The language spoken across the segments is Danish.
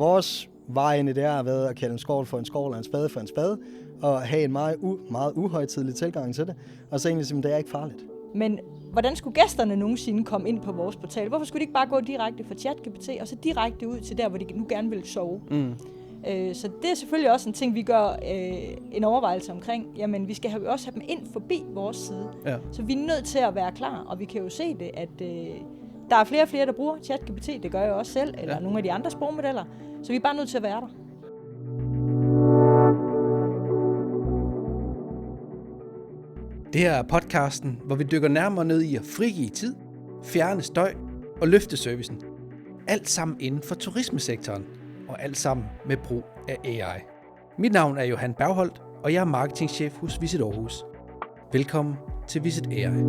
vores vej ind i det her har været at kalde en skovl for en skovl og en spade for en spade, og have en meget uhøjtidelig tilgang til det, og så egentlig sige, det er ikke farligt. Men hvordan skulle gæsterne nogensinde komme ind på vores portal? Hvorfor skulle de ikke bare gå direkte fra ChatGPT og så direkte ud til der, hvor de nu gerne vil sove? Så det er selvfølgelig også en ting, vi gør en overvejelse omkring. Jamen, vi skal også have dem ind forbi vores side. Ja. Så vi er nødt til at være klar, og vi kan jo se det, at der er flere og flere, der bruger ChatGPT. Det gør jeg også selv, eller nogle af de andre sprogmodeller. Så vi er bare nødt til at være der. Det her er podcasten, hvor vi dykker nærmere ned i at frigive tid, fjerne støj og løfte servicen. Alt sammen inden for turismesektoren, og alt sammen med brug af AI. Mit navn er Johan Bergholt, og jeg er marketingchef hos Visit Aarhus. Velkommen til Visit AI.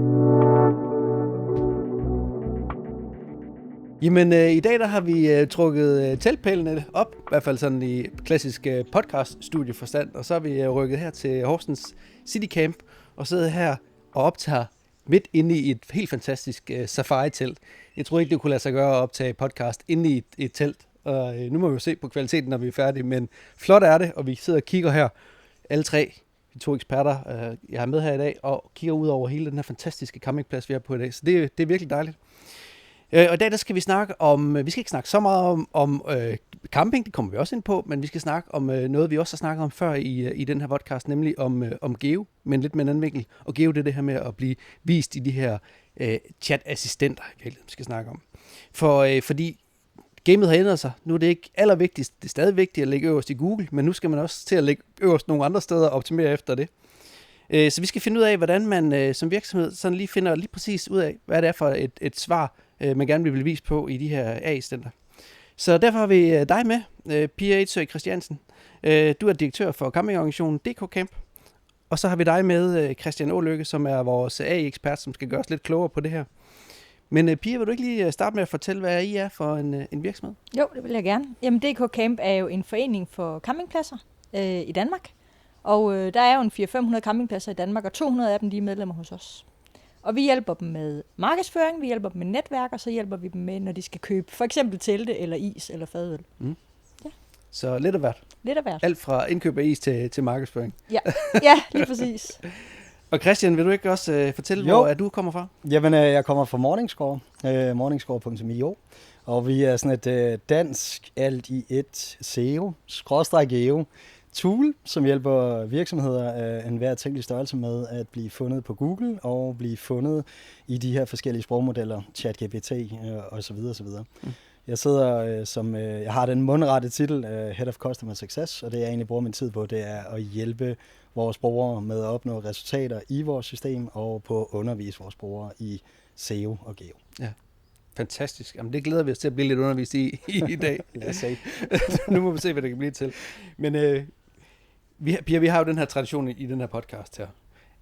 Jamen, i dag der har vi trukket teltpælene op, i hvert fald sådan i klassisk podcast-studieforstand, og så er vi rykket her til Horsens City Camp, og sidder her og optager midt inde i et helt fantastisk safari-telt. Jeg tror ikke, det kunne lade sig gøre at optage podcast inde i et telt, og nu må vi jo se på kvaliteten, når vi er færdige, men flot er det, og vi sidder og kigger her, alle tre, de to eksperter, jeg har med her i dag, og kigger ud over hele den her fantastiske campingplads, vi har på i dag, så det er virkelig dejligt. Og i dag der skal vi snakke om, vi skal ikke snakke så meget om camping, det kommer vi også ind på, men vi skal snakke om noget, vi også har snakket om før i den her podcast, nemlig om geo, men lidt med en anden vinkel. Og geo, det er det her med at blive vist i de her chat-assistenter, vi skal snakke om. Fordi gamet har ændret sig. Nu er det ikke allervigtigst, det er stadig vigtigt at lægge øverst i Google, men nu skal man også til at lægge øverst nogle andre steder og optimere efter det. Så vi skal finde ud af, hvordan man som virksomhed sådan lige finder lige præcis ud af, hvad det er for et svar, man gerne vil blive vist på i de her AI-assistenter. Så derfor har vi dig med, Pia Etsø Christiansen. Du er direktør for campingorganisationen DK Camp. Og så har vi dig med, Christian Ålykke, som er vores AI-ekspert, som skal gøre os lidt klogere på det her. Men Pia, vil du ikke lige starte med at fortælle, hvad I er for en virksomhed? Jo, det vil jeg gerne. Jamen, DK Camp er jo en forening for campingpladser i Danmark. Og der er jo en 400-500 campingpladser i Danmark, og 200 af dem de er medlemmer hos os. Og vi hjælper dem med markedsføring, vi hjælper dem med netværk, og så hjælper vi dem med, når de skal købe for eksempel telte, eller is, eller fadøl. Ja. Så lidt af hvert. Lidt af hvert. Alt fra indkøb af is til markedsføring. Ja, lige præcis. Og Christian, vil du ikke også fortælle, hvor du kommer fra? Jamen, jeg kommer fra Morningscore, morningscore.io, og vi er sådan et dansk alt i et SEO, tool, som hjælper virksomheder af enhver tænkelig størrelse med at blive fundet på Google og blive fundet i de her forskellige sprogmodeller, ChatGPT og så videre, så videre. Jeg sidder jeg har den mundrette titel, Head of Customer Success, og det jeg egentlig bruger min tid på, det er at hjælpe vores brugere med at opnå resultater i vores system og på at undervise vores brugere i SEO og geo. Ja. Fantastisk. Jamen, det glæder vi os til at blive lidt undervist i dag. Nu må vi se, hvad det kan blive til. Men Pia, vi har jo den her tradition i den her podcast her,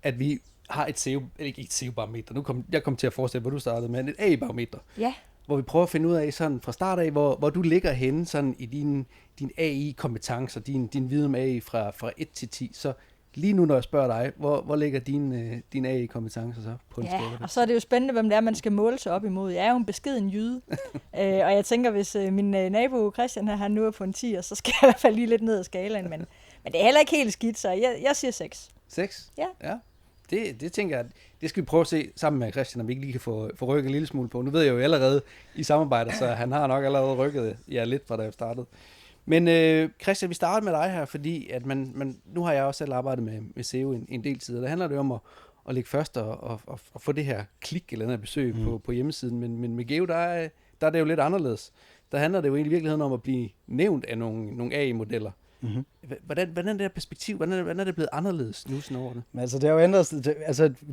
at vi har et SEO, ikke et SEO-barometer. Jeg kom til at forestille, hvor du startede med, et AI-barometer. Ja. Hvor vi prøver at finde ud af sådan fra start af, hvor du ligger henne sådan i din AI-kompetencer, din viden om AI fra 1 til 10. Så lige nu, når jeg spørger dig, hvor ligger din AI-kompetencer så på en skala? Og så er det jo spændende, hvem det er, man skal måle sig op imod. Jeg er jo en beskeden jyde, og jeg tænker, hvis min nabo Christian her, han nu er på en 10, så skal jeg i hvert fald lige lidt ned ad skalaen, men det er heller ikke helt skidt, så jeg siger 6. 6? Ja. Det tænker jeg, det skal vi prøve at se sammen med Christian, om vi ikke lige kan få rykket en lille smule på. Nu ved jeg jo allerede i samarbejde, så han har nok allerede rykket lidt fra da jeg startede. Men Christian, vi starter med dig her, fordi at nu har jeg også selv arbejdet med SEO en del tid, og der handler det om at lægge først og få det her klik eller andet besøg på hjemmesiden, men med Geo, der er det jo lidt anderledes. Der handler det jo egentlig i virkeligheden om at blive nævnt af nogle AI-modeller. Mm-hmm. Hvordan er det her perspektiv? Hvordan er det blevet anderledes nu sådan over det? Altså, det er jo ændret,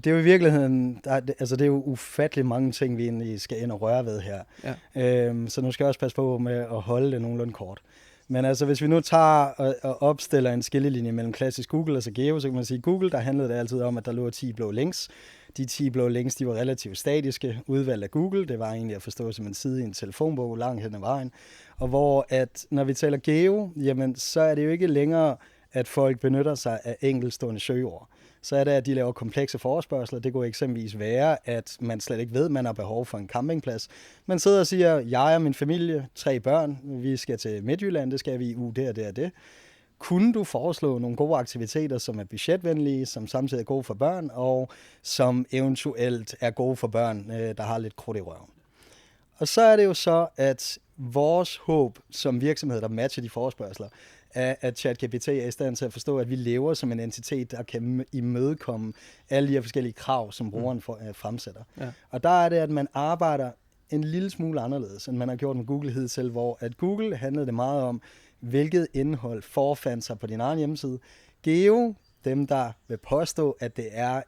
det er jo i virkeligheden, det er jo ufattelig mange ting, vi egentlig skal ind og røre ved her. Ja. Så nu skal jeg også passe på med at holde det nogenlunde kort. Men altså, hvis vi nu tager og opstiller en skillelinje mellem klassisk Google og så Geo, så kan man sige, Google, der handlede det altid om, at der lå 10 blå links. De 10 blå links, de var relativt statiske, udvalgt af Google. Det var egentlig at forstå som en side i en telefonbog langt hen ad vejen. Og hvor at, når vi taler Geo, jamen, så er det jo ikke længere, at folk benytter sig af enkeltstående søgeord. så er det, at de laver komplekse forespørgsler. Det kunne eksempelvis være, at man slet ikke ved, at man har behov for en campingplads. Man sidder og siger, jeg og min familie, 3 børn, vi skal til Midtjylland, det skal vi i uge det og det og det. Kunne du foreslå nogle gode aktiviteter, som er budgetvenlige, som samtidig er gode for børn, og som eventuelt er gode for børn, der har lidt krudt i røven? Og så er det jo så, at vores håb som virksomhed, der matcher de forespørgsler, er, at ChatGPT er i stand til at forstå, at vi lever som en entitet, der kan imødekomme alle de her forskellige krav, som brugeren fremsætter. Ja. Og der er det, at man arbejder en lille smule anderledes, end man har gjort med Google hidtil, hvor at Google handlede det meget om, hvilket indhold forefandt sig på din egen hjemmeside. Geo, dem der vil påstå, at det er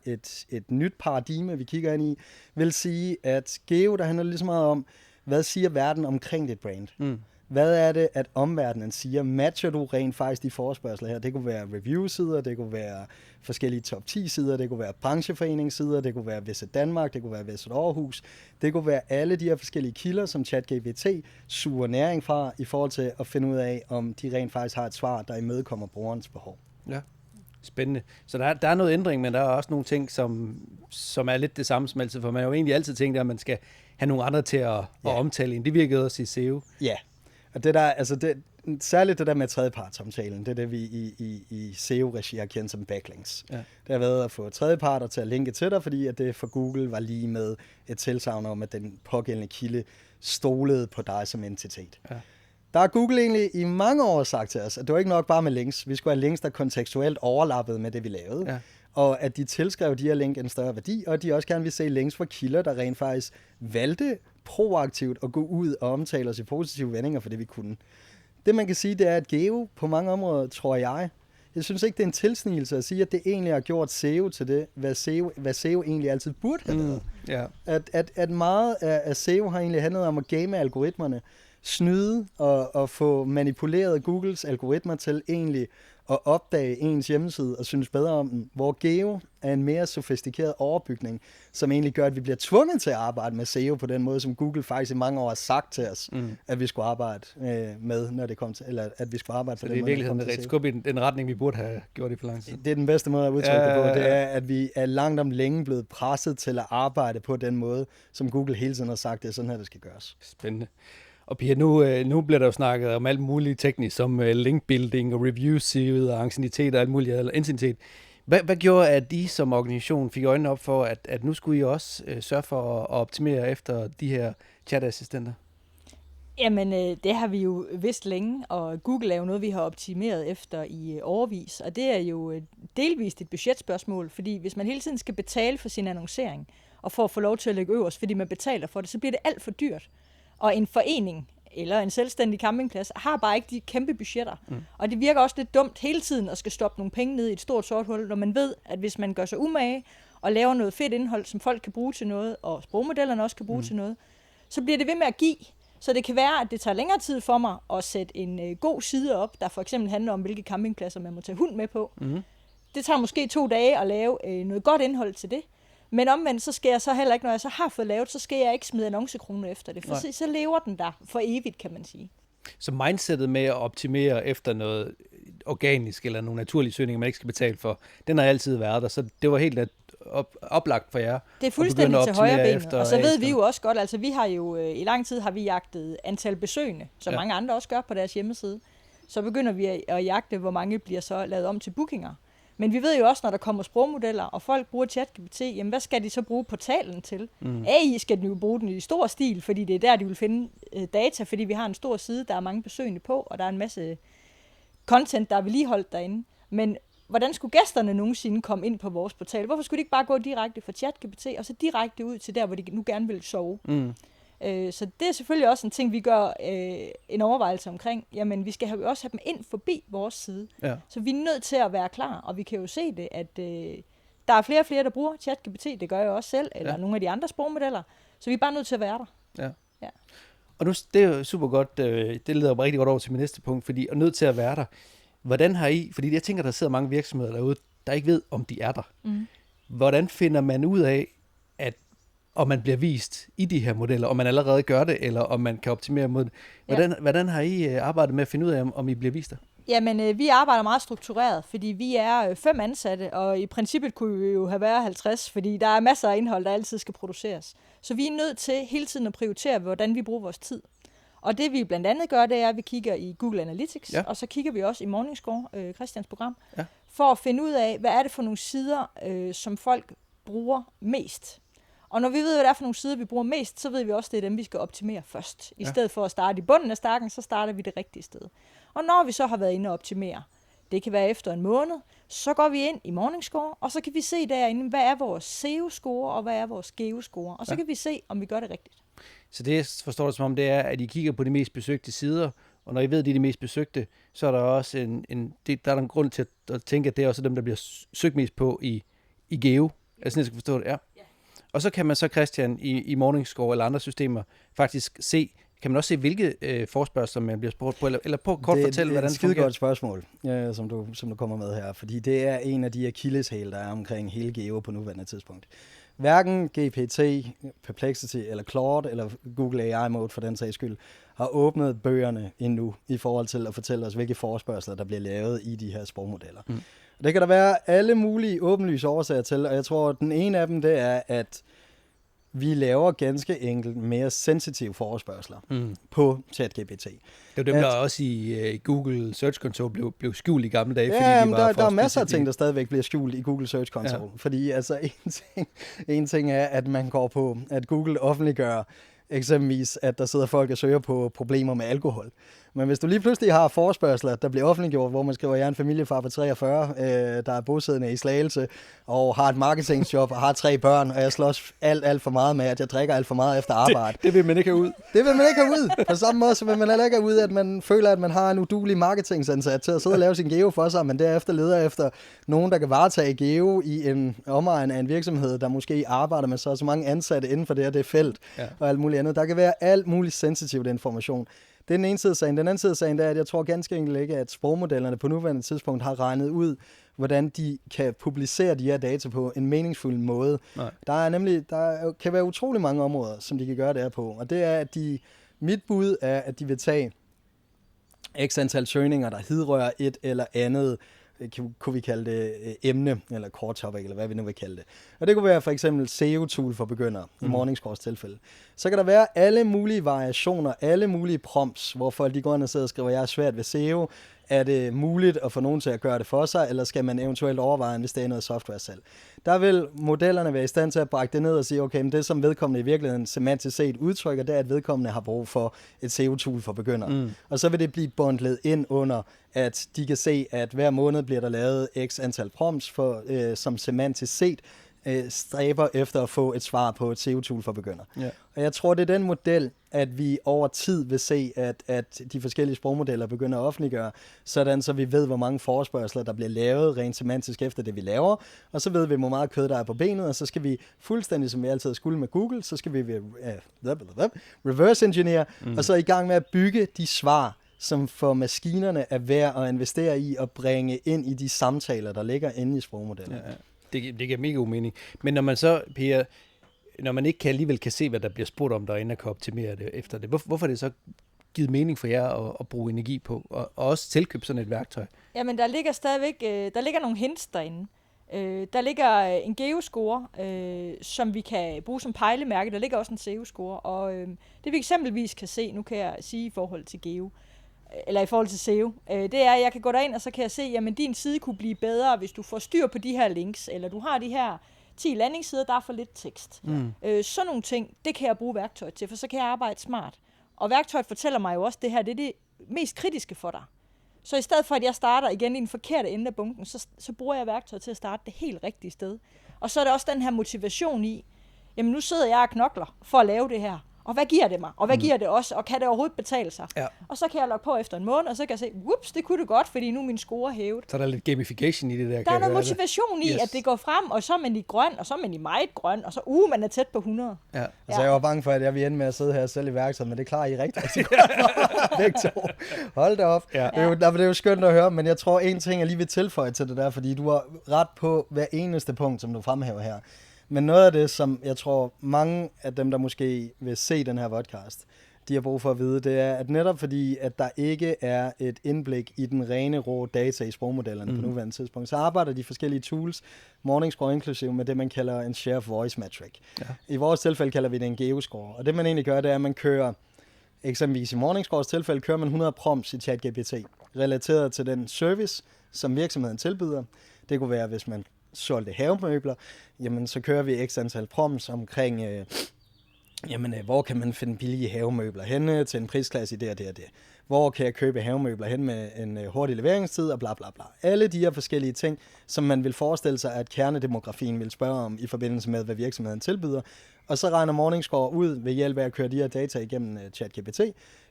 et nyt paradigme, vi kigger ind i, vil sige, at Geo, der handler lige så meget om, hvad siger verden omkring dit brand? Hvad er det, at omverdenen siger? Matcher du rent faktisk de forespørgsler her? Det kunne være review-sider, det kunne være forskellige top 10-sider, det kunne være brancheforeningssider, det kunne være Visit Danmark, det kunne være Visit Aarhus. Det kunne være alle de her forskellige kilder, som ChatGPT suger næring fra, i forhold til at finde ud af, om de rent faktisk har et svar, der imødekommer brugerens behov. Ja, spændende. Så der er noget ændring, men der er også nogle ting, som er lidt det samme som altid, for man har jo egentlig altid tænkt, at man skal have nogle andre til at omtale en. Det virkede også i SEO. Ja. Og det der, altså særligt det der med tredjepartsomtalen, det er det, vi i SEO-regi har kendt som backlinks. Ja. Det har været at få tredjeparter til at linke til dig, fordi at det for Google var lige med et tilsagn om, at den pågældende kilde stolede på dig som entitet. Ja. Der har Google egentlig i mange år sagt til os, at det var ikke nok bare med links. Vi skulle have links, der kontekstuelt overlappede med det, vi lavede. Ja. Og at de tilskrev de her link en større værdi, og de også gerne vil se links fra kilder, der rent faktisk valgte proaktivt at gå ud og omtale os i positive vendinger for det, vi kunne. Det, man kan sige, det er, at Geo på mange områder, tror jeg synes ikke, det er en tilsnigelse at sige, at det egentlig har gjort SEO til det, hvad SEO egentlig altid burde have været. At meget af SEO har egentlig handlet om at game algoritmerne, snyde og få manipuleret Googles algoritmer til egentlig at opdage ens hjemmeside og synes bedre om den, hvor Geo er en mere sofistikeret overbygning, som egentlig gør, at vi bliver tvunget til at arbejde med SEO på den måde, som Google faktisk i mange år har sagt til os, at vi skulle arbejde med, når det kom til, eller at vi skulle arbejde på den måde. Så det er i virkeligheden et skub i den retning, vi burde have gjort i for lang tid. Det er den bedste måde at udtrykke det på, det er, at vi er langt om længe blevet presset til at arbejde på den måde, som Google hele tiden har sagt, det er sådan her, det skal gøres. Spændende. Og Pia, nu bliver der jo snakket om alt muligt teknisk, som linkbuilding og review-sider og anciennitet og alt muligt, eller anciennitet. Hvad gjorde, at I som organisation fik øjnene op for, at nu skulle I også sørge for at optimere efter de her chat-assistenter? Jamen, det har vi jo vidst længe, og Google er jo noget, vi har optimeret efter i årevis. Og det er jo delvist et budgetspørgsmål, fordi hvis man hele tiden skal betale for sin annoncering, og for at få lov til at lægge øverst, fordi man betaler for det, så bliver det alt for dyrt. Og en forening eller en selvstændig campingplads har bare ikke de kæmpe budgetter. Og det virker også lidt dumt hele tiden at skal stoppe nogle penge ned i et stort sort hul, når man ved, at hvis man gør sig umage og laver noget fedt indhold, som folk kan bruge til noget, og sprogmodellerne også kan bruge til noget, så bliver det ved med at give. Så det kan være, at det tager længere tid for mig at sætte en god side op, der for eksempel handler om, hvilke campingpladser man må tage hund med på. Det tager måske 2 dage at lave noget godt indhold til det. Men omvendt, så skal jeg så heller ikke, når jeg så har fået lavet, så skal jeg ikke smide annoncekroner efter det, for så lever den der for evigt, kan man sige. Så mindsetet med at optimere efter noget organisk eller nogle naturlige søgninger, man ikke skal betale for, den har altid været der, så det var helt oplagt for jer. Det er fuldstændig til højrebenet, og så ved vi jo også godt, altså vi har jo i lang tid har vi jagtet antal besøgende, som mange andre også gør på deres hjemmeside. Så begynder vi at jagte, hvor mange bliver så lavet om til bookinger. Men vi ved jo også, når der kommer sprogmodeller, og folk bruger ChatGPT, jamen hvad skal de så bruge portalen til? AI skal den jo bruge den i stor stil, fordi det er der, de vil finde data, fordi vi har en stor side, der er mange besøgende på, og der er en masse content, der er vedligeholdt derinde. Men hvordan skulle gæsterne nogensinde komme ind på vores portal? Hvorfor skulle de ikke bare gå direkte fra ChatGPT, og så direkte ud til der, hvor de nu gerne vil sove? Så det er selvfølgelig også en ting, vi gør en overvejelse omkring. Jamen, vi skal også have dem ind forbi vores side. Ja. Så vi er nødt til at være klar, og vi kan jo se det, at der er flere og flere, der bruger ChatGPT. Det gør jeg også selv, eller nogle af de andre sprogmodeller. Så vi er bare nødt til at være der. Ja. Og nu, det er jo super godt, det leder mig rigtig godt over til min næste punkt, fordi er nødt til at være der. Hvordan har I, fordi jeg tænker, der sidder mange virksomheder derude, der ikke ved, om de er der. Hvordan finder man ud af, om man bliver vist i de her modeller, om man allerede gør det, eller om man kan optimere mod det. Hvordan har I arbejdet med at finde ud af, om I bliver vist der? Jamen, vi arbejder meget struktureret, fordi vi er 5 ansatte, og i princippet kunne vi jo have været 50, fordi der er masser af indhold, der altid skal produceres. Så vi er nødt til hele tiden at prioritere, hvordan vi bruger vores tid. Og det vi blandt andet gør, det er, at vi kigger i Google Analytics, og så kigger vi også i Morningscore, Christians program, for at finde ud af, hvad er det for nogle sider, som folk bruger mest. Og når vi ved, hvad det er for nogle sider, vi bruger mest, så ved vi også, det er dem, vi skal optimere først. I stedet for at starte i bunden af stakken, så starter vi det rigtige sted. Og når vi så har været inde og optimere, det kan være efter en måned, så går vi ind i Morningscore, og så kan vi se derinde, hvad er vores SEO-score, og hvad er vores geo-score. Og så kan vi se, om vi gør det rigtigt. Så det forstår du som om, det er, at I kigger på de mest besøgte sider, og når I ved, at de er de mest besøgte, så er der også der er en grund til at tænke, at det er også dem, der bliver søgt mest på i geo. Altså, jeg skal forstå det, ja. Og så kan man så, Christian, i Morningscore eller andre systemer, faktisk kan man også se, hvilke forespørgsler man bliver spurgt på, eller på kort fortælle, hvordan det fungerer? Det er et skide godt spørgsmål, som du kommer med her, fordi det er en af de akilleshæle, der er omkring hele geo på nuværende tidspunkt. Hverken GPT, Perplexity eller Claude eller Google AI Mode for den sags skyld har åbnet bøgerne endnu i forhold til at fortælle os, hvilke forespørgsler, der bliver lavet i de her sprogmodeller. Det kan der være alle mulige åbenlyse årsager til, og jeg tror, at den ene af dem, det er, at vi laver ganske enkelt mere sensitive forespørgsler på ChatGPT. Det er dem, der også i Google Search Console blev skjult i gamle dage. Ja, fordi der er masser af ting, der stadigvæk bliver skjult i Google Search Console. Ja. Fordi altså, en ting er, at man går på, at Google offentliggør eksempelvis, at der sidder folk og søger på problemer med alkohol. Men hvis du lige pludselig har forespørgsler, der bliver offentliggjort, hvor man skriver, at jeg er en familiefar på 43, der er bosiddende i Slagelse, og har et marketingsjob, og har 3 børn, og jeg slås alt for meget med, at jeg drikker alt for meget efter arbejde. Det vil man ikke have ud. Det vil man ikke have ud. På samme måde, så vil man heller ikke have ud, at man føler, at man har en uduelig marketingansat til at sidde og lave sin geo for sig, men derefter leder efter nogen, der kan varetage geo i en omegn af en virksomhed, der måske arbejder med så mange ansatte inden for det felt, og alt muligt andet. Der kan være alt muligt sensitivt information. Det er den ene side af sagen. Den anden side af sagen er, at jeg tror ganske enkelt ikke, at sprogmodellerne på nuværende tidspunkt har regnet ud, hvordan de kan publicere de her data på en meningsfuld måde. Nej. Der kan være utrolig mange områder, som de kan gøre det her på. Og det er, at mit bud er, at de vil tage x antal søgninger, der hidrører et eller andet, kunne vi kalde det emne, eller core topic, eller hvad vi nu vil kalde det. Og det kunne være for eksempel SEO-tool for begyndere, i Morningscores tilfælde. Så kan der være alle mulige variationer, alle mulige prompts, hvor folk de går ind og sidder og skriver, jeg er svært ved SEO. Er det muligt at få nogen til at gøre det for sig, eller skal man eventuelt overveje, hvis det er noget software selv? Der vil modellerne være i stand til at brække det ned og sige, okay, men det som vedkommende i virkeligheden semantisk set udtrykker, det er, at vedkommende har brug for et SEO-tool for begyndere. Og så vil det blive bundlet ind under, at de kan se, at hver måned bliver der lavet x antal prompts, som semantisk set stræber efter at få et svar på et SEO-tool for begyndere. Yeah. Og jeg tror, det er den model, at vi over tid vil se, at de forskellige sprogmodeller begynder at offentliggøre, sådan så vi ved, hvor mange forespørgsler, der bliver lavet rent semantisk efter det, vi laver, og så ved vi, hvor meget kød der er på benet, og så skal vi fuldstændig, som vi altid skulle med Google, så skal vi reverse engineer, og så i gang med at bygge de svar, som for maskinerne er værd at investere i og bringe ind i de samtaler, der ligger inde i sprogmodellen. Ja. Det giver mega umening. Men når man så, Per, når man ikke alligevel kan se, hvad der bliver spurgt om derinde og kan optimere det efter det, hvorfor er det så givet mening for jer at bruge energi på, og også tilkøbe sådan et værktøj? Jamen, der ligger stadigvæk nogle hints derinde. Der ligger en geo-score, som vi kan bruge som pejlemærke. Der ligger også en SEO-score, og det vi eksempelvis kan se, nu kan jeg sige i forhold til geo, eller i forhold til SEO, det er, at jeg kan gå derind, og så kan jeg se, jamen din side kunne blive bedre, hvis du får styr på de her links, eller du har de her 10 landingssider, der er for lidt tekst. Sådan nogle ting, det kan jeg bruge værktøjet til, for så kan jeg arbejde smart. Og værktøjet fortæller mig jo også, det her det er det mest kritiske for dig. Så i stedet for, at jeg starter igen i den forkerte ende af bunken, så bruger jeg værktøjet til at starte det helt rigtige sted. Og så er der også den her motivation i, jamen nu sidder jeg og knokler for at lave det her. Og hvad giver det mig? Og hvad giver det også? Og kan det overhovedet betale sig? Ja. Og så kan jeg logge på efter en måned, og så kan jeg se, whoops, det kunne det godt, fordi nu er min score hævet. Så der er lidt gamification i det der. Der er noget motivation i, at det går frem, og så er man i grøn, og så er man i meget grøn, og så man er tæt på 100. Ja. Altså jeg var bange for, at jeg ville ende med at sidde her selv i værktøjet, men det klarer I rigtig godt. Begge to. Hold da op. Ja. Det er jo skønt at høre, men jeg tror, en ting jeg lige vil tilføje til det der, fordi du har ret på hver eneste punkt, som du fremhæver her. Men noget af det, som jeg tror mange af dem, der måske vil se den her podcast, de har brug for at vide, det er, at netop fordi, at der ikke er et indblik i den rene rå data i sprogmodellerne på nuværende tidspunkt, så arbejder de forskellige tools, Morningscore inklusive, med det, man kalder en share of voice metric. Ja. I vores tilfælde kalder vi det en geoscore, og det man egentlig gør, det er, at man kører, eksempelvis i Morningscores tilfælde, kører man 100 prompts i ChatGPT, relateret til den service, som virksomheden tilbyder. Det kunne være, hvis man solgte havemøbler, jamen så kører vi x antal prompts omkring, hvor kan man finde billige havemøbler henne til en prisklasse i det og det og det. Hvor kan jeg købe havemøbler hen med en hurtig leveringstid og bla bla bla. Alle de her forskellige ting, som man vil forestille sig, at kernedemografien vil spørge om i forbindelse med, hvad virksomheden tilbyder. Og så regner Morningscore ud ved hjælp af at køre de her data igennem ChatGPT.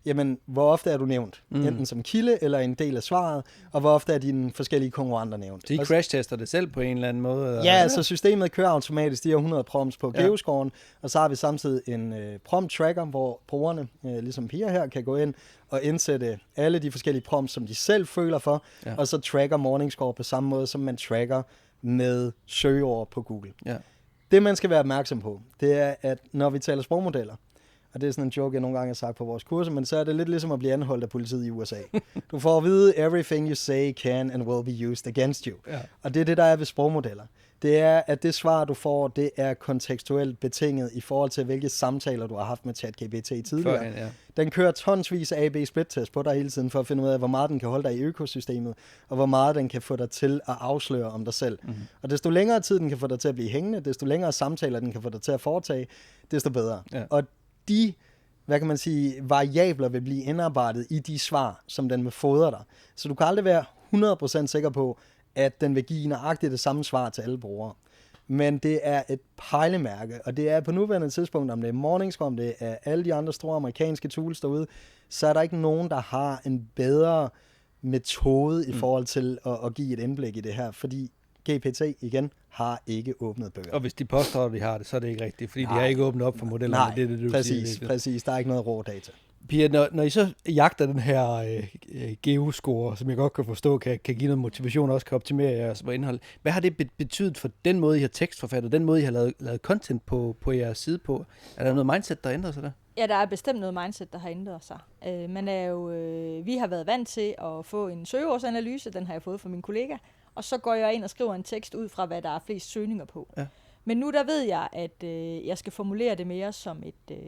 Jamen, hvor ofte er du nævnt? Enten som kilde eller en del af svaret, og hvor ofte er dine forskellige konkurrenter nævnt? Så I crash-tester det selv på en eller anden måde? Eller? Ja, så systemet kører automatisk de her 100 prompts på geoscoren, og så har vi samtidig en prompt-tracker, hvor brugerne, ligesom Pia her, kan gå ind og indsætte alle de forskellige prompts, som de selv føler for, og så tracker Morningscore på samme måde, som man tracker med søgeord på Google. Ja. Det, man skal være opmærksom på, det er, at når vi taler sprogmodeller, og det er sådan en joke, jeg nogle gange har sagt på vores kurser, men så er det lidt ligesom at blive anholdt af politiet i USA. Du får at vide, everything you say can and will be used against you. Ja. Og det er det, der er ved sprogmodeller. Det er, at det svar, du får, det er kontekstuelt betinget i forhold til, hvilke samtaler, du har haft med ChatGPT tidligere. Førhen, ja. Den kører tonsvis af A/B-split-test på dig hele tiden, for at finde ud af, hvor meget den kan holde dig i økosystemet, og hvor meget den kan få dig til at afsløre om dig selv. Mm-hmm. Og desto længere tid den kan få dig til at blive hængende, desto længere samtaler den kan få dig til at foretage, desto bedre. Ja. Og de, variabler vil blive indarbejdet i de svar, som den vil fodre dig. Så du kan aldrig være 100% sikker på, at den vil give nøjagtigt det samme svar til alle brugere. Men det er et pejlemærke, og det er på nuværende tidspunkt, om det er Morningscore, om det er alle de andre store amerikanske tools derude, så er der ikke nogen, der har en bedre metode i forhold til at give et indblik i det her, fordi GPT igen har ikke åbnet bøger. Og hvis de påstår, at vi har det, så er det ikke rigtigt, fordi de har ikke åbnet op for modellerne. Nej, det, præcis. Der er ikke noget rå data. Pia, når I så jagter den her geoscore, som jeg godt kan forstå, kan give noget motivation og også kan optimere jeres indhold, hvad har det betydet for den måde, I har tekstforfattet, den måde, I har lavet content på jeres side på? Er der noget mindset, der ændrer sig der? Ja, der er bestemt noget mindset, der har ændret sig. Vi har været vant til at få en søgeordsanalyse, den har jeg fået fra min kollega, og så går jeg ind og skriver en tekst ud fra, hvad der er flest søgninger på. Ja. Men nu der ved jeg, at jeg skal formulere det mere som et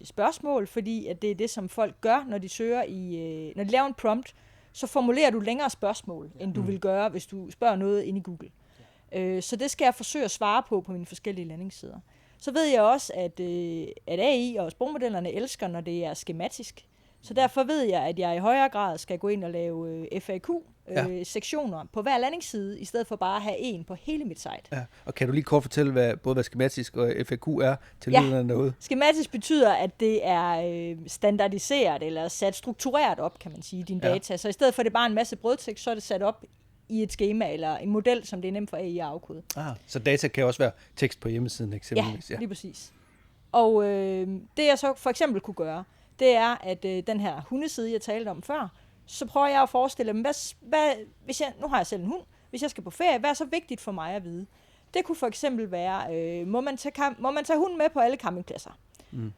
spørgsmål, fordi at det er det, som folk gør, når de søger når de laver en prompt, så formulerer du længere spørgsmål, end du vil gøre, hvis du spørger noget inde i Google. Så det skal jeg forsøge at svare på mine forskellige landingssider. Så ved jeg også, at AI og sprogmodellerne elsker, når det er skematisk. Så derfor ved jeg, at jeg i højere grad skal gå ind og lave FAQ-sektioner på hver landingsside, i stedet for bare at have en på hele mit site. Ja. Og kan du lige kort fortælle, hvad skematisk og FAQ er til lytterne derude? Skematisk betyder, at det er standardiseret eller sat struktureret op, kan man sige, din data. Så i stedet for, at det bare er en masse brødtekst, så er det sat op i et skema eller en model, som det er nemt for AI at afkode. Så data kan også være tekst på hjemmesiden eksempelvis? Ja, lige præcis. Og det jeg så for eksempel kunne gøre, det er, at den her hundeside, jeg talte om før, så prøver jeg at forestille dem, nu har jeg selv en hund, hvis jeg skal på ferie, hvad er så vigtigt for mig at vide? Det kunne for eksempel være, må man tage hunden med på alle campingpladser?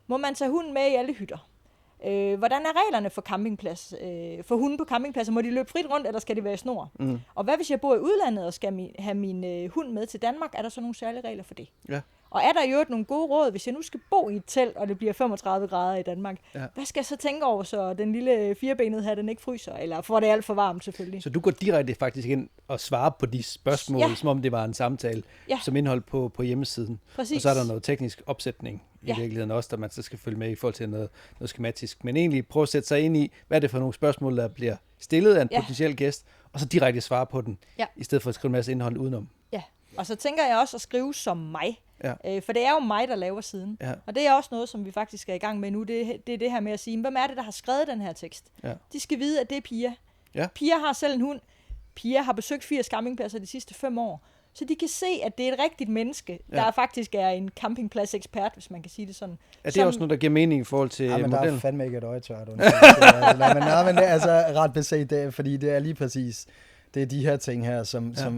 Må man tage hunden med i alle hytter? Hvordan er reglerne for campingplads? For hunde på campingpladser, må de løbe frit rundt, eller skal de være i snor? Og hvad hvis jeg bor i udlandet og skal have min hund med til Danmark? Er der så nogle særlige regler for det? Ja. Og er der i øvrigt nogle gode råd, hvis jeg nu skal bo i et telt, og det bliver 35 grader i Danmark? Ja. Hvad skal jeg så tænke over, så den lille firebenede her, den ikke fryser? Eller får det alt for varmt, selvfølgelig? Så du går direkte faktisk ind og svarer på de spørgsmål, som om det var en samtale, som indhold på hjemmesiden. Præcis. Og så er der noget teknisk opsætning i virkeligheden også, der man så skal følge med i forhold til noget skematisk. Men egentlig prøve at sætte sig ind i, hvad er det for nogle spørgsmål, der bliver stillet af en potentiel gæst, og så direkte svare på den, i stedet for at skrive en masse indhold udenom. Ja, og så tænker jeg også at skrive som mig. Ja. For det er jo mig, der laver siden. Ja. Og det er også noget, som vi faktisk er i gang med nu. Det er det her med at sige, hvem er det, der har skrevet den her tekst? Ja. De skal vide, at det er Pia. Ja. Pia har selv en hund. Pia har besøgt 80 campingpladser de sidste 5 år. Så de kan se, at det er et rigtigt menneske, der faktisk er en campingplads-ekspert, hvis man kan sige det sådan. Er det også noget, der giver mening i forhold til modellen? Der er fandme ikke et øje tørt. men det er altså ret beset, fordi det er lige præcis... Det er de her ting her,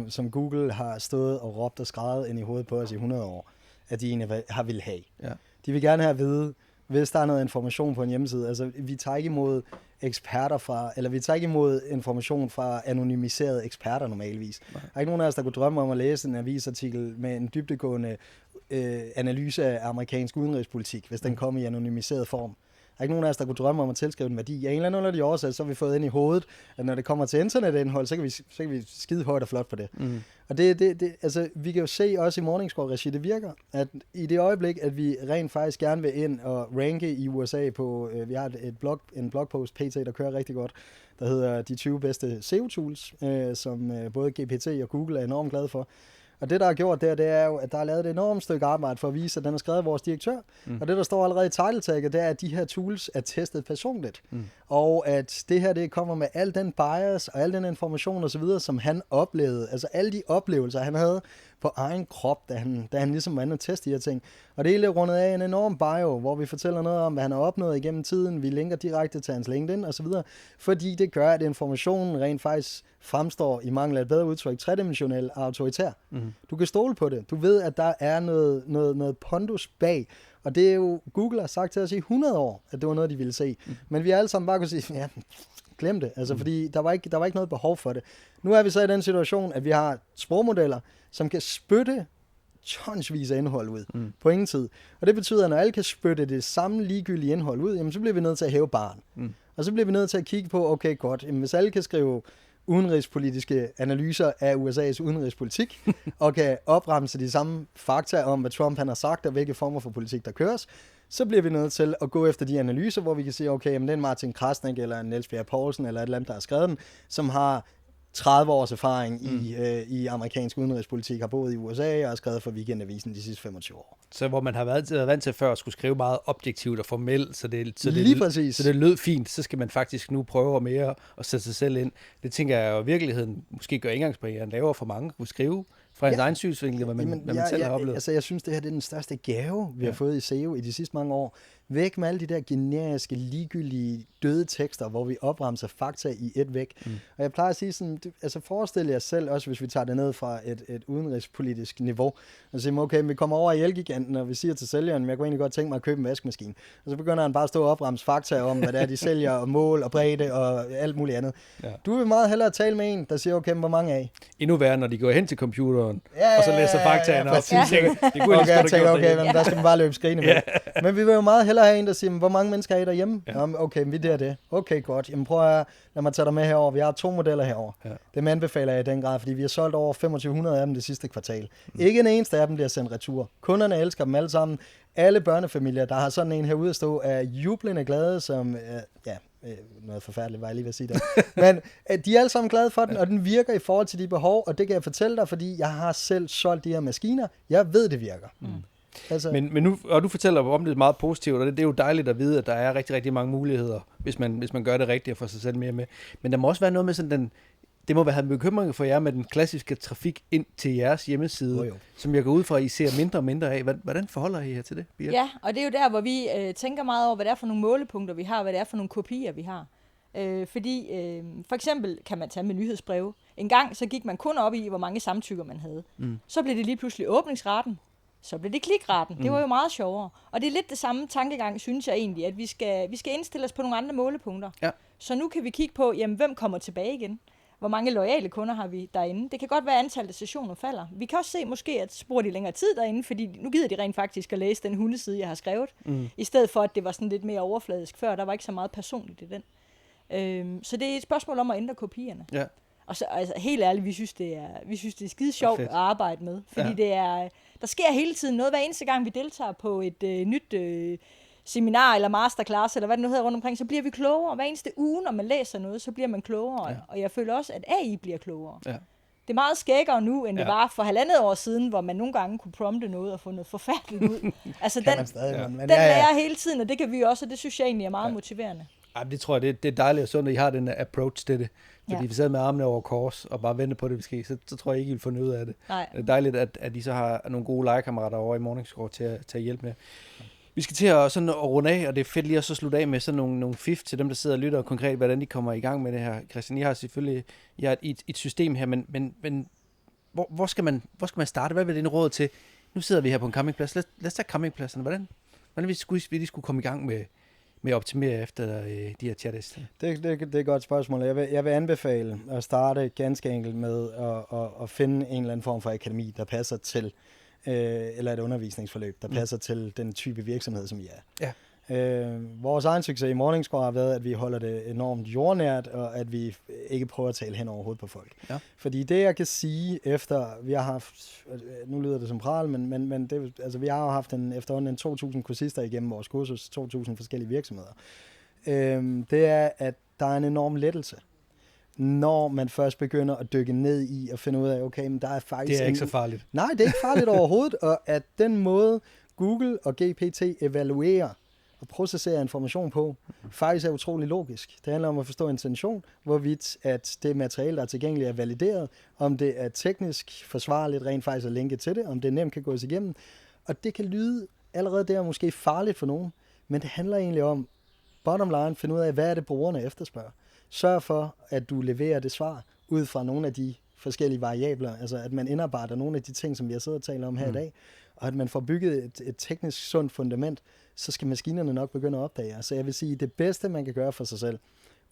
som Google har stået og råbt og skreget ind i hovedet på os i 100 år, at de egentlig har ville have. Ja. De vil gerne have at vide, hvis der er noget information på en hjemmeside. Altså, vi tager ikke imod eksperter fra, eller vi tager ikke imod information fra anonymiserede eksperter normalvis. Der er ikke nogen af os, der kunne drømme om at læse en avisartikel med en dybdegående analyse af amerikansk udenrigspolitik, hvis den kom i anonymiseret form. Der er ikke nogen af os, der kunne drømme om at tilskrive en værdi. Af en eller anden underlig årsag, så har vi fået ind i hovedet, at når det kommer til internetindhold, så kan vi skide højt og flot på det. Og altså, vi kan jo se også i Morningscore-regi, det virker, at i det øjeblik, at vi rent faktisk gerne vil ind og ranke i USA på, vi har en blogpost, PT, der kører rigtig godt, der hedder de 20 bedste SEO-tools, som både GPT og Google er enormt glade for. Og det, der er gjort der, det er jo, at der er lavet et enormt stykke arbejde for at vise, at den er skrevet af vores direktør. Og det, der står allerede i title-tagget, det er, at de her tools er testet personligt. Og at det her, det kommer med al den bias og al den information osv., som han oplevede. Altså alle de oplevelser, han havde på egen krop, da han ligesom var inde og teste de her ting. Og det hele er rundet af en enorm bio, hvor vi fortæller noget om, hvad han har opnået igennem tiden. Vi linker direkte til hans LinkedIn osv., fordi det gør, at informationen rent faktisk fremstår, i mangel af et bedre udtryk, tredimensionel og autoritær. Du kan stole på det. Du ved, at der er noget pondus bag. Og det er jo, Google har sagt til os i 100 år, at det var noget, de ville se. Men vi alle sammen bare kunne sige, ja, glem det. Altså, fordi der var ikke noget behov for det. Nu er vi så i den situation, at vi har sprogmodeller, som kan spytte tonsvis af indhold ud på ingen tid. Og det betyder, at når alle kan spytte det samme ligegyldige indhold ud, jamen, så bliver vi nødt til at hæve barren. Og så bliver vi nødt til at kigge på, okay, godt, jamen, hvis alle kan skrive udenrigspolitiske analyser af USA's udenrigspolitik, og kan opremse de samme fakta om, hvad Trump han har sagt, og hvilke former for politik, der køres, så bliver vi nødt til at gå efter de analyser, hvor vi kan sige, okay, jamen, det er en Martin Krasnik, eller en Niels Bjerre Poulsen, eller et eller andet, der har skrevet dem, som har 30 års erfaring i amerikansk udenrigspolitik, har boet i USA og har skrevet for Weekendavisen de sidste 25 år. Så hvor man har været vant til før at skulle skrive meget objektivt og formelt, så det lød fint, så skal man faktisk nu prøve mere at sætte sig selv ind. Det tænker jeg jo i virkeligheden måske gør indgangsbarrieren lavere for mange, kunne skrive fra ens egen synsvinkel, hvad man selv har oplevet. Altså, jeg synes, det her det er den største gave, vi har fået i SEO i de sidste mange år. Væk med alle de der generiske, ligegyldige, døde tekster, hvor vi opremser fakta i et væk. Og jeg plejer at sige sådan, altså forestil jer selv, også hvis vi tager det ned fra et udenrigspolitisk niveau, og siger, okay, vi kommer over i Elgiganten, og vi siger til sælgeren, jeg kunne egentlig godt tænke mig at købe en vaskemaskine. Og så begynder han bare at stå og opremse fakta om, hvad det er, de sælger, og mål, og bredde, og alt muligt andet. Ja. Du vil meget hellere tale med en, der siger, okay, hvor mange af? Endnu værre, når de går hen til computeren, og så læser faktaene op. Okay, der skal man bare løbe skrigende med. Men vi vil jo meget hellere have en, der siger, hvor mange mennesker er I derhjemme? Ja. Okay, vi er det. Okay, godt. Jamen lad mig tage dig med herover. Vi har 2 modeller herover. Ja. Dem anbefaler jeg i den grad, fordi vi har solgt over 2500 af dem det sidste kvartal. Ikke en eneste af dem bliver sendt retur. Kunderne elsker dem alle sammen. Alle børnefamilier, der har sådan en herude at stå, er jublende glade, som noget forfærdeligt, var jeg lige ved at sige der. Men de er alle sammen glade for den, og den virker i forhold til de behov, og det kan jeg fortælle dig, fordi jeg har selv solgt de her maskiner. Jeg ved, det virker. Altså. Men nu, og du fortæller om det meget positivt, og det er jo dejligt at vide, at der er rigtig, rigtig mange muligheder, hvis man gør det rigtigt og får sig selv mere med. Men der må også være noget med sådan det må have bekymring for jer med den klassiske trafik ind til jeres hjemmeside, som jeg går ud fra, at I ser mindre og mindre af. Hvordan forholder I jer til det, Birte? Ja, og det er jo der, hvor vi tænker meget over, hvad det er for nogle målepunkter, vi har, hvad det er for nogle kopier, vi har. Fordi for eksempel kan man tage med nyhedsbreve. En gang så gik man kun op i, hvor mange samtykker man havde. Så blev det lige pludselig åbningsraten. Så blev det klikraten. Det var jo meget sjovere. Og det er lidt det samme tankegang, synes jeg egentlig, at vi skal indstille os på nogle andre målepunkter. Ja. Så nu kan vi kigge på, jamen, hvem kommer tilbage igen? Hvor mange loyale kunder har vi derinde? Det kan godt være, at antallet af sessioner falder. Vi kan også se måske, at bruger de længere tid derinde, fordi nu gider de rent faktisk at læse den hundeside, jeg har skrevet. I stedet for, at det var sådan lidt mere overfladisk før. Der var ikke så meget personligt i den. Så det er et spørgsmål om at ændre kopierne. Ja. Og så, altså, helt ærligt, vi synes, det er skide sjovt at arbejde med. Fordi der sker hele tiden noget. Hver eneste gang, vi deltager på et nyt seminar eller masterclass, eller hvad det nu hedder rundt omkring, så bliver vi klogere. Hver eneste uge, når man læser noget, så bliver man klogere. Ja. Og jeg føler også, at AI bliver klogere. Ja. Det er meget skækkere nu, end det var for 1,5 år siden, hvor man nogle gange kunne prompte noget og få noget forfærdeligt ud. Altså, den lærer hele tiden, og det kan vi også, og det synes jeg egentlig er meget motiverende. Ja, det tror jeg, det er dejligt og sundt, at I har den approach til det. Fordi vi sad med armene over kors og bare ventede på det, vi skal, så tror jeg ikke, I vil få noget af det. Nej. Det er dejligt, at I så har nogle gode legekammerater over i Morningscore til at hjælpe med. Vi skal til at runde af, og det er fedt lige at så slutte af med sådan nogle fif til dem, der sidder og lytter konkret, hvordan de kommer i gang med det her. Christian, I har selvfølgelig et system her, men hvor skal man starte? Hvad vil det en råd til? Nu sidder vi her på en campingplads. Lad os tage campingpladsen. hvordan vi lige skulle komme i gang med at optimere efter de her chatlister? Det er et godt spørgsmål. Jeg vil anbefale at starte ganske enkelt med at finde en eller anden form for akademi, der passer til, eller et undervisningsforløb, der passer til den type virksomhed, som I er. Ja. Vores egen succes i Morningscore har været, at vi holder det enormt jordnært, og at vi ikke prøver at tale hen over hovedet på folk. Ja. Fordi det, jeg kan sige efter, vi har haft, nu lyder det som pral, men det, altså, vi har jo haft efterhånden 2.000 kursister igennem vores kursus, 2.000 forskellige virksomheder. Det er, at der er en enorm lettelse, når man først begynder at dykke ned i og finde ud af, okay, men der er faktisk... Det er ikke så farligt. Nej, det er ikke farligt overhovedet, og at den måde Google og GPT evaluerer og processerer information på, faktisk er utrolig logisk. Det handler om at forstå intention, hvorvidt at det materiale, der er tilgængeligt, er valideret, om det er teknisk forsvarligt rent faktisk at linke til det, om det nemt kan gås igennem. Og det kan lyde allerede der måske farligt for nogen, men det handler egentlig om, bottom line, finde ud af, hvad er det brugerne efterspørger. Sørg for, at du leverer det svar ud fra nogle af de forskellige variabler, altså at man indarbejder nogle af de ting, som vi har siddet og talt om her i dag, og at man får bygget et teknisk sundt fundament, så skal maskinerne nok begynde at opdage jer. Så jeg vil sige, det bedste, man kan gøre for sig selv,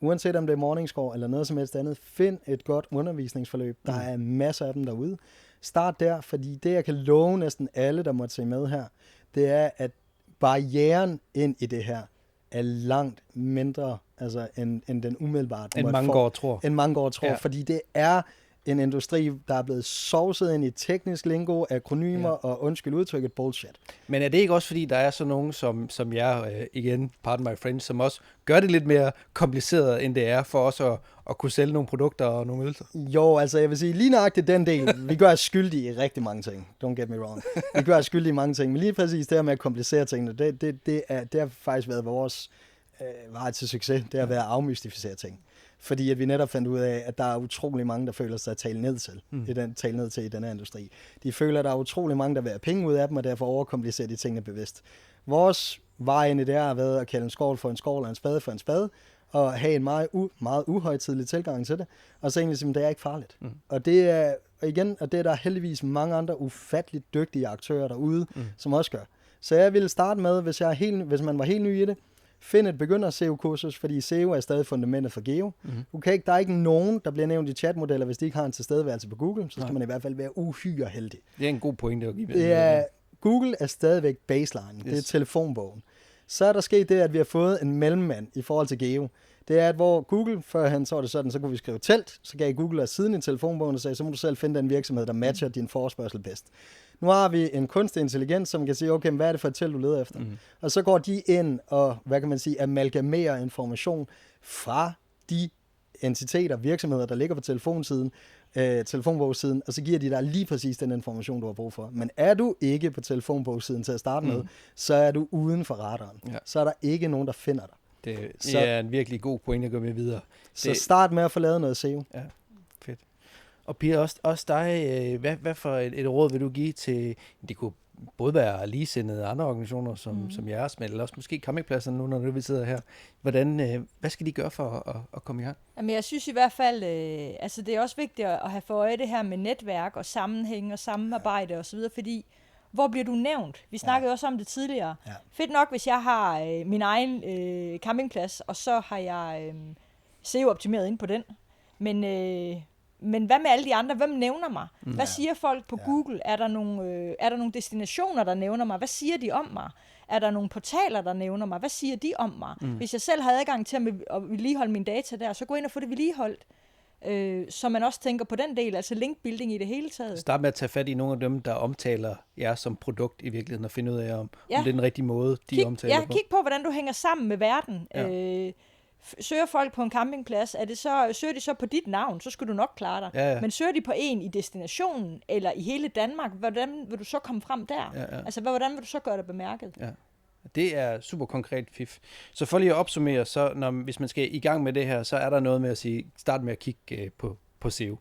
uanset om det er Morningscore eller noget som helst andet, find et godt undervisningsforløb. Der er masser af dem derude. Start der, fordi det, jeg kan love næsten alle, der måtte se med her, det er, at barrieren ind i det her er langt mindre altså, end den umiddelbart. End mange går tror. Ja. Fordi det er en industri, der er blevet sovset ind i teknisk lingo, akronymer og undskyld udtrykket bullshit. Men er det ikke også fordi, der er så nogen som jeg, igen, pardon my friends, som også gør det lidt mere kompliceret, end det er for os at kunne sælge nogle produkter og nogle ydelser? Jo, altså jeg vil sige, lige nøjagtigt den del, vi gør os skyldige i rigtig mange ting. Don't get me wrong. Vi gør os skyldige i mange ting, men lige præcis det her med at komplicere tingene, det har faktisk været vores vej til succes, det har været at afmystificere ting. Fordi at vi netop fandt ud af, at der er utrolig mange, der føler sig tale ned til i den her industri. De føler, at der er utrolig mange, der vil have penge ud af dem, og derfor overkomplicerer de tingene bevidst. Vores vej ind i det har været at kalde en skål for en skål og en spade for en spade, og have en meget uhøjtidelig tilgang til det, og så egentlig sige, at det er ikke farligt. Og det er, og det er der heldigvis mange andre ufatteligt dygtige aktører derude, som også gør. Så jeg ville starte med, hvis man var helt ny i det, find et begynder-SEO-kursus, fordi SEO er stadig fundamentet for geo. Der er ikke nogen, der bliver nævnt i chatmodeller, hvis de ikke har en tilstedeværelse på Google, så skal man i hvert fald være uhyre heldig. Det er en god pointe at give. Google er stadigvæk baseline. Yes. Det er telefonbogen. Så er der sket det, at vi har fået en mellemmand i forhold til geo. Det er, at hvor Google, førhen så var det sådan, så kunne vi skrive telt, så gav Google os siden i telefonbogen og sagde, så må du selv finde den virksomhed, der matcher din forespørgsel bedst. Nu har vi en kunstig intelligens, som kan sige, okay, hvad er det for et telt, du leder efter? Og så går de ind og, amalgamerer information fra de entiteter, virksomheder, der ligger på telefonbogssiden, og så giver de dig lige præcis den information, du har brug for. Men er du ikke på telefonbogssiden til at starte med, så er du uden for radaren. Ja. Så er der ikke nogen, der finder dig. Det er en virkelig god pointe at gå med videre. Så start med at få lavet noget SEO. Ja, fedt. Og Pia, også dig, hvad for et råd vil du give til, det kunne både være ligesindede andre organisationer som jeres, men også måske campingpladsen nu, når vi sidder her. Hvad skal de gøre for at komme i gang? Jamen, jeg synes i hvert fald, det er også vigtigt at have for øje det her med netværk og sammenhæng og samarbejde osv., fordi hvor bliver du nævnt? Vi snakkede også om det tidligere. Ja. Fedt nok, hvis jeg har min egen campingplads, og så har jeg SEO-optimeret ind på den. Men hvad med alle de andre? Hvem nævner mig? Hvad siger folk på Google? Er der nogle destinationer, der nævner mig? Hvad siger de om mig? Er der nogle portaler, der nævner mig? Hvad siger de om mig? Hvis jeg selv har adgang til at vedligeholde mine data der, så gå ind og få det vedligeholdt. Så man også tænker på den del, altså linkbuilding i det hele taget. Start med at tage fat i nogle af dem, der omtaler jer som produkt i virkeligheden, og finde ud af, om det er den rigtige måde, de omtaler på. Kig på, hvordan du hænger sammen med verden. Ja. Søger folk på en campingplads, søger de så på dit navn, så skal du nok klare dig. Ja. Men søger de på en i destinationen, eller i hele Danmark, hvordan vil du så komme frem der? Ja. Altså, hvordan vil du så gøre dig bemærket? Ja. Det er super konkret fif. Så for lige at opsummere, så hvis man skal i gang med det her, så er der noget med at sige, start med at kigge på SEO.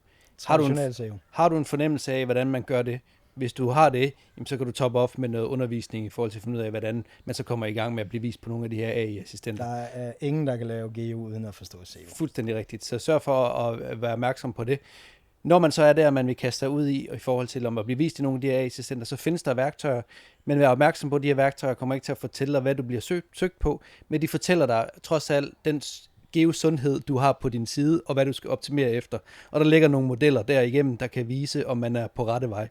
Har du en fornemmelse af, hvordan man gør det? Hvis du har det, så kan du toppe op med noget undervisning i forhold til at finde ud af, hvordan man så kommer i gang med at blive vist på nogle af de her AI-assistenter. Der er ingen, der kan lave geo uden at forstå SEO. Fuldstændig rigtigt. Så sørg for at være opmærksom på det. Når man så er der, man vil kaste sig ud i forhold til om at blive vist i nogle af de her AI-assistenter, så findes der værktøjer, men vær opmærksom på, at de her værktøjer kommer ikke til at fortælle dig, hvad du bliver søgt på, men de fortæller dig trods alt den geosundhed, du har på din side, og hvad du skal optimere efter. Og der ligger nogle modeller derigennem, der kan vise, om man er på rette vej.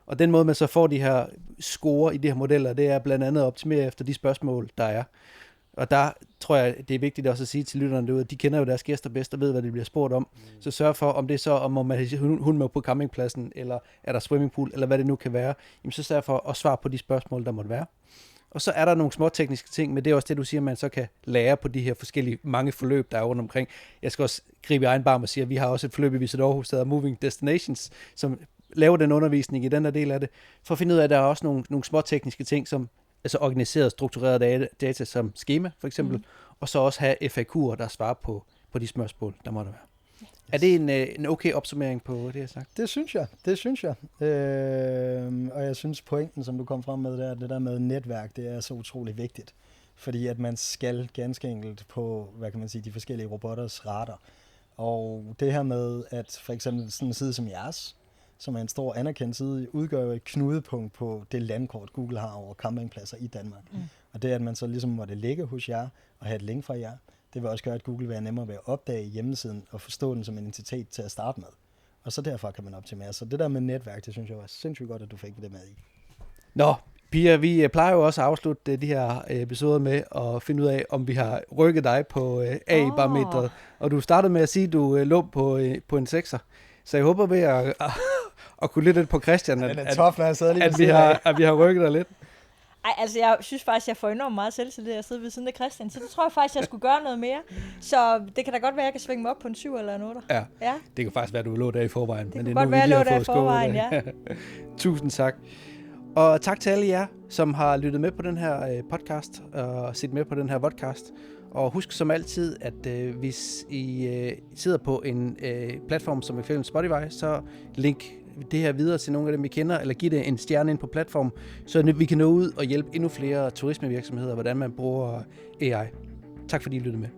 Og den måde, man så får de her score i de her modeller, det er blandt andet at optimere efter de spørgsmål, der er. Og der tror jeg, det er vigtigt også at sige til lytterne derude, at de kender jo deres gæster bedst og ved, hvad de bliver spurgt om. Så sørg for, om det er så, om man har hund med på campingpladsen, eller er der swimmingpool, eller hvad det nu kan være, jamen så sørg for at svare på de spørgsmål, der måtte være. Og så er der nogle små tekniske ting, men det er også det, du siger, man så kan lære på de her forskellige mange forløb, der er rundt omkring. Jeg skal også gribe i egen barm og sige, at vi har også et forløb i Visit Aarhus, der hedder Moving Destinations, som laver den undervisning i den her del af det, for at finde ud af, at der er også nogle små tekniske ting, som altså organiseret, struktureret data som schema, for eksempel, og så også have FAQ'er, der svarer på de spørgsmål, der måtte være. Yes. Er det en okay opsummering på det, jeg har sagt? Det synes jeg. Og jeg synes, pointen, som du kom frem med, det der med netværk, det er så utrolig vigtigt. Fordi at man skal ganske enkelt på, hvad kan man sige, de forskellige robotters radar. Og det her med, at for eksempel sådan en side som jeres, som er en stor anerkendt side, udgør et knudepunkt på det landkort, Google har over campingpladser i Danmark. Og det, at man så ligesom måtte ligge hos jer og have et link fra jer, det vil også gøre, at Google vil være nemmere ved at opdage hjemmesiden og forstå den som en entitet til at starte med. Og så derfra kan man optimere. Så det der med netværk, det synes jeg var sindssygt godt, at du fik det med i. Nå, Pia, vi plejer jo også at afslutte de her episoder med at finde ud af, om vi har rykket dig på AI-barometeret. Og du startede med at sige, at du lå på en 6'er. Så jeg håber ved at kunne lytte lidt på Christian, at vi har rykket dig lidt. Ej, altså jeg synes faktisk, jeg får enormt meget selvtillid at sidde ved siden af Christian, så det tror jeg faktisk, jeg skulle gøre noget mere. Så det kan da godt være, at jeg kan svinge mig op på en 7 eller en 8. Ja, det kan faktisk være, at du lå der i forvejen. Det kan godt være, at jeg lå der i forvejen, ja. Tusind tak. Og tak til alle jer, som har lyttet med på den her podcast og set med på den her podcast. Og husk som altid, at hvis I sidder på en platform som f.eks. Spotify, så link det her videre til nogle af dem, I kender, eller giv det en stjerne ind på platform, så vi kan nå ud og hjælpe endnu flere turismevirksomheder, hvordan man bruger AI. Tak fordi I lyttede med.